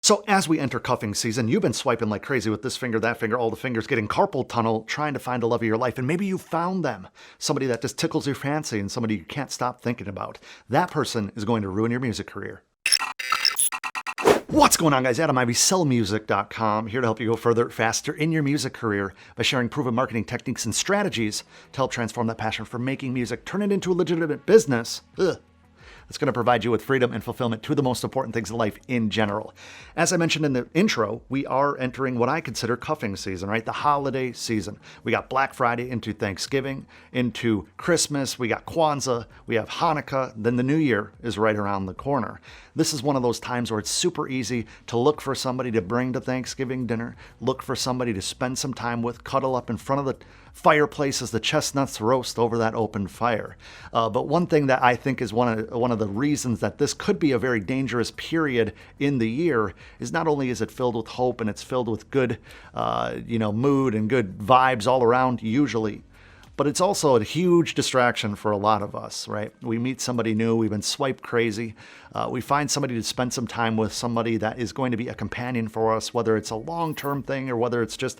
So as we enter cuffing season, you've been swiping like crazy with this finger, that finger, all the fingers, getting carpal tunnel, trying to find the love of your life. And maybe you found them, somebody that just tickles your fancy and somebody you can't stop thinking about. That person is going to ruin your music career. What's going on, guys? Adam Ivy, sellmusic.com, here to help you go further, faster in your music career by sharing proven marketing techniques and strategies to help transform that passion for making music, turn it into a legitimate business. It's going to provide you with freedom and fulfillment, two of the most important things in life in general. As I mentioned in the intro, we are entering what I consider cuffing season, right? The holiday season. We got Black Friday into Thanksgiving, into Christmas, we got Kwanzaa, we have Hanukkah, then the New Year is right around the corner. This is one of those times where it's super easy to look for somebody to bring to Thanksgiving dinner, look for somebody to spend some time with, cuddle up in front of the fireplace as the chestnuts roast over that open fire. But one thing that I think is one of the reasons that this could be a very dangerous period in the year is not only is it filled with hope and it's filled with good, mood and good vibes all around usually, but it's also a huge distraction for a lot of us, right? We meet somebody new, we've been swiped crazy. We find somebody to spend some time with, somebody that is going to be a companion for us, whether it's a long-term thing or whether it's just,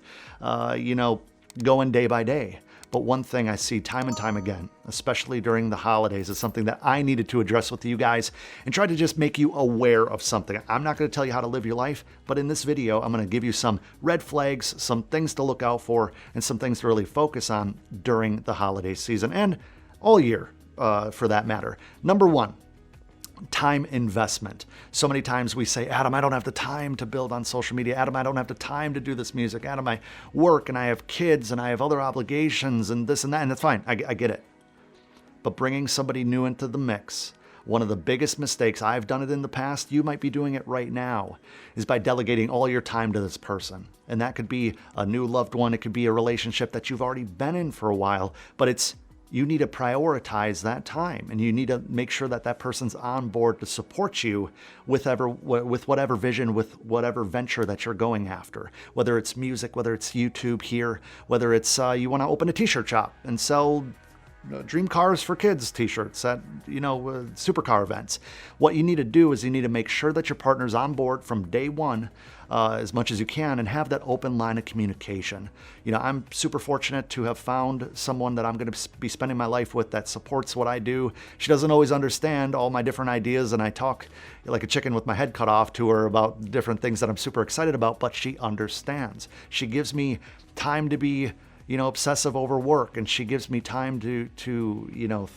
going day by day. But one thing I see time and time again, especially during the holidays, is something that I needed to address with you guys and try to just make you aware of something. I'm not going to tell you how to live your life, but in this video, I'm going to give you some red flags, some things to look out for, and some things to really focus on during the holiday season and all year for that matter. Number one, time investment. So many times we say, Adam, I don't have the time to build on social media. Adam, I don't have the time to do this music. Adam, I work and I have kids and I have other obligations and this and that, and that's fine. I get it. But bringing somebody new into the mix, one of the biggest mistakes, I've done it in the past, you might be doing it right now, is by delegating all your time to this person. And that could be a new loved one. It could be a relationship that you've already been in for a while, but you need to prioritize that time, and you need to make sure that that person's on board to support you with whatever vision, with whatever venture that you're going after, whether it's music, whether it's YouTube here, whether it's you want to open a t-shirt shop and sell dream cars for kids t-shirts at supercar events. What you need to do is you need to make sure that your partner's on board from day one as much as you can, and have that open line of communication. I'm super fortunate to have found someone that I'm going to be spending my life with that supports what I do. She doesn't always understand all my different ideas, and I talk like a chicken with my head cut off to her about different things that I'm super excited about, but she understands. She gives me time to be obsessive over work, and she gives me time to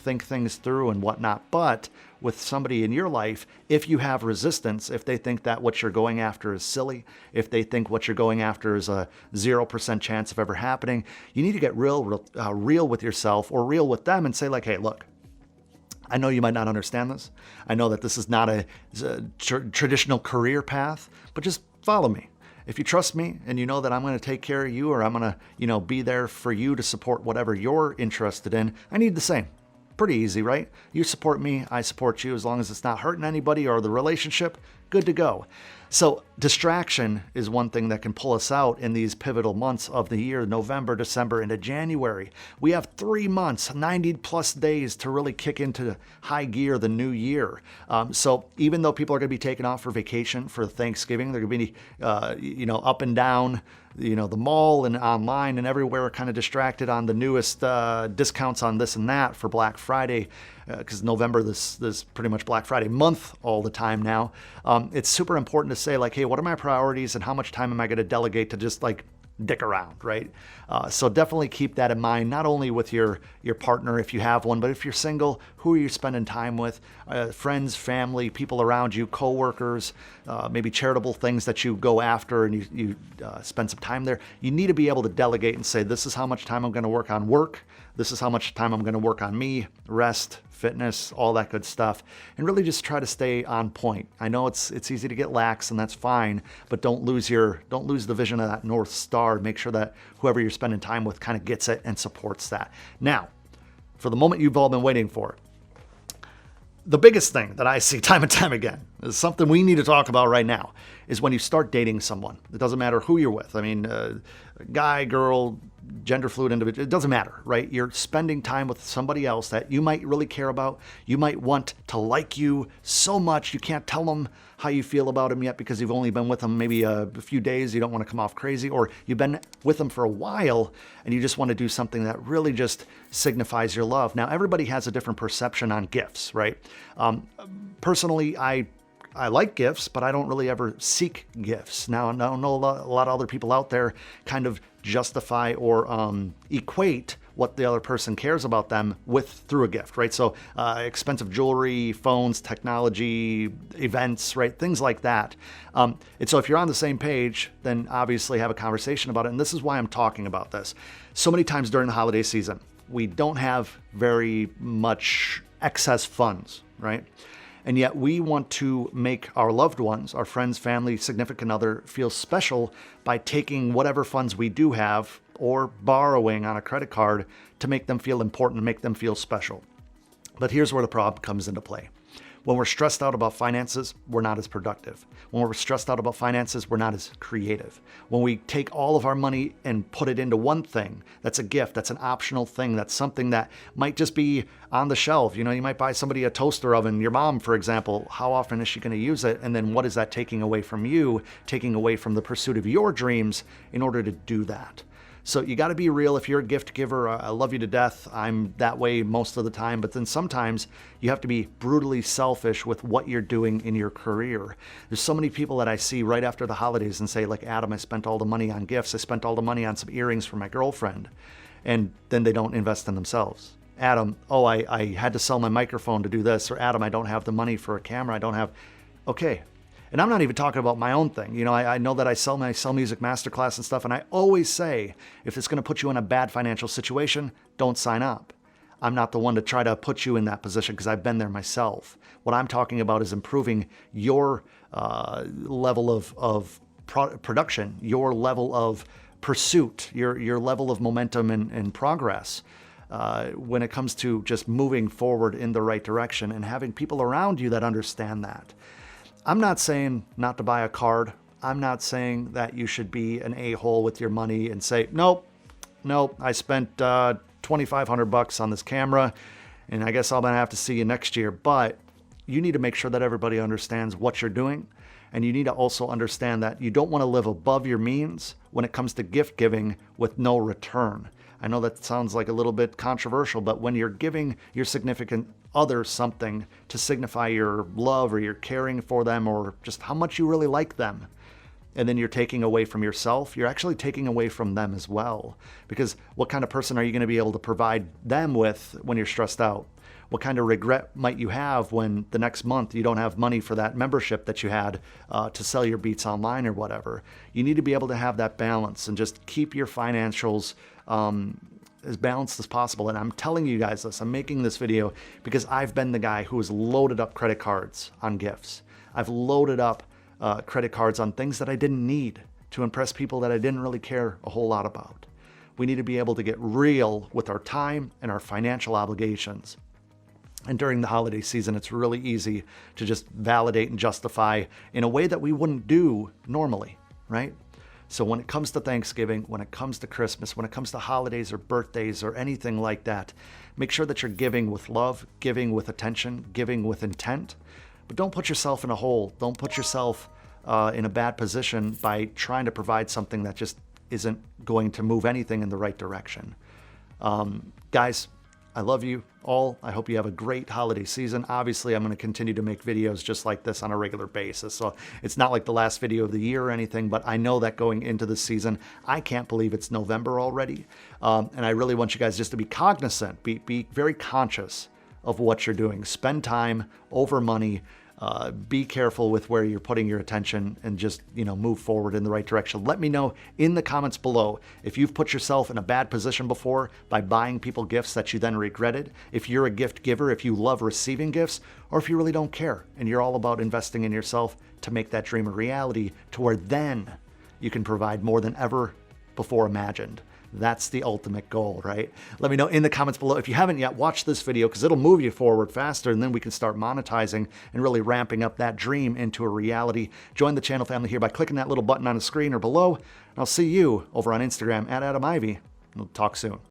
think things through and whatnot. But with somebody in your life, if you have resistance, if they think that what you're going after is silly, if they think what you're going after is a 0% chance of ever happening, you need to get real with yourself or real with them and say like, hey, look, I know you might not understand this. I know that this is not a traditional career path, but just follow me. If you trust me and you know that I'm going to take care of you, or I'm going to, be there for you to support whatever you're interested in, I need the same. Pretty easy, right? You support me, I support you. As long as it's not hurting anybody or the relationship, good to go. So distraction is one thing that can pull us out in these pivotal months of the year, November, December, into January. We have 3 months, 90 plus days to really kick into high gear the new year. So even though people are going to be taking off for vacation for Thanksgiving, they're going to be, up and down, the mall and online and everywhere, kind of distracted on the newest discounts on this and that for Black Friday, because November, this pretty much Black Friday month all the time now. It's super important to say like, hey, what are my priorities and how much time am I going to delegate to just like dick around, right? So definitely keep that in mind, not only with your partner if you have one, but if you're single, who are you spending time with? Friends, family, people around you, coworkers, maybe charitable things that you go after and you spend some time there. You need to be able to delegate and say, this is how much time I'm going to work on work. This is how much time I'm going to work on me, rest, fitness, all that good stuff, and really just try to stay on point. I know it's easy to get lax, and that's fine, but don't lose the vision of that North Star. Make sure that whoever you're spending time with kind of gets it and supports that. Now, for the moment you've all been waiting for, the biggest thing that I see time and time again is something we need to talk about right now, is when you start dating someone. It doesn't matter who you're with. I mean, guy, girl, gender fluid individual, it doesn't matter, right? You're spending time with somebody else that you might really care about. You might want to like you so much you can't tell them how you feel about them yet because you've only been with them maybe a few days. You don't want to come off crazy, or you've been with them for a while and you just want to do something that really just signifies your love. Now, everybody has a different perception on gifts, right? Personally, I like gifts, but I don't really ever seek gifts. Now, I know a lot of other people out there kind of justify or equate what the other person cares about them with through a gift, right? So expensive jewelry, phones, technology, events, right? Things like that. And so if you're on the same page, then obviously have a conversation about it. And this is why I'm talking about this. So many times during the holiday season, we don't have very much excess funds, right? And yet we want to make our loved ones, our friends, family, significant other, feel special by taking whatever funds we do have or borrowing on a credit card to make them feel important, make them feel special. But here's where the problem comes into play. When we're stressed out about finances, we're not as productive. When we're stressed out about finances, we're not as creative. When we take all of our money and put it into one thing, that's a gift, that's an optional thing, that's something that might just be on the shelf. You know, you might buy somebody a toaster oven, your mom, for example. How often is she going to use it? And then what is that taking away from you, taking away from the pursuit of your dreams in order to do that? So you got to be real. If you're a gift giver, I love you to death. I'm that way most of the time. But then sometimes you have to be brutally selfish with what you're doing in your career. There's so many people that I see right after the holidays and say, like, Adam, I spent all the money on gifts. I spent all the money on some earrings for my girlfriend. And then they don't invest in themselves. Adam, oh, I had to sell my microphone to do this. Or Adam, I don't have the money for a camera. I don't have. Okay. And I'm not even talking about my own thing. You know, I know that I sell music masterclass and stuff, and I always say, if it's going to put you in a bad financial situation, don't sign up. I'm not the one to try to put you in that position because I've been there myself. What I'm talking about is improving your level of production, your level of pursuit, your level of momentum and progress when it comes to just moving forward in the right direction and having people around you that understand that. I'm not saying not to buy a card. I'm not saying that you should be an a-hole with your money and say, nope, I spent $2,500 on this camera, and I guess I'm going to have to see you next year. But you need to make sure that everybody understands what you're doing, and you need to also understand that you don't want to live above your means when it comes to gift giving with no return. I know that sounds like a little bit controversial, but when you're giving your significant other something to signify your love or you're caring for them or just how much you really like them, and then you're taking away from yourself, you're actually taking away from them as well. Because what kind of person are you going to be able to provide them with when you're stressed out? What kind of regret might you have when the next month you don't have money for that membership that you had to sell your beats online or whatever? You need to be able to have that balance and just keep your financials as balanced as possible. And I'm telling you guys this, I'm making this video because I've been the guy who has loaded up credit cards on gifts. I've loaded up credit cards on things that I didn't need to impress people that I didn't really care a whole lot about. We need to be able to get real with our time and our financial obligations. And during the holiday season, it's really easy to just validate and justify in a way that we wouldn't do normally, right? So when it comes to Thanksgiving, when it comes to Christmas, when it comes to holidays or birthdays or anything like that, make sure that you're giving with love, giving with attention, giving with intent. But don't put yourself in a hole. Don't put yourself in a bad position by trying to provide something that just isn't going to move anything in the right direction. Guys, I love you all. I hope you have a great holiday season. Obviously, I'm going to continue to make videos just like this on a regular basis. So it's not like the last video of the year or anything, but I know that going into the season, I can't believe it's November already. And I really want you guys just to be cognizant, be very conscious of what you're doing. Spend time over money. Be careful with where you're putting your attention and just, move forward in the right direction. Let me know in the comments below if you've put yourself in a bad position before by buying people gifts that you then regretted, if you're a gift giver, if you love receiving gifts, or if you really don't care and you're all about investing in yourself to make that dream a reality to where then you can provide more than ever before imagined. That's the ultimate goal, right? Let me know in the comments below. If you haven't yet, watch this video because it'll move you forward faster, and then we can start monetizing and really ramping up that dream into a reality. Join the channel family here by clicking that little button on the screen or below. And I'll see you over on Instagram at Adam Ivy. We'll talk soon.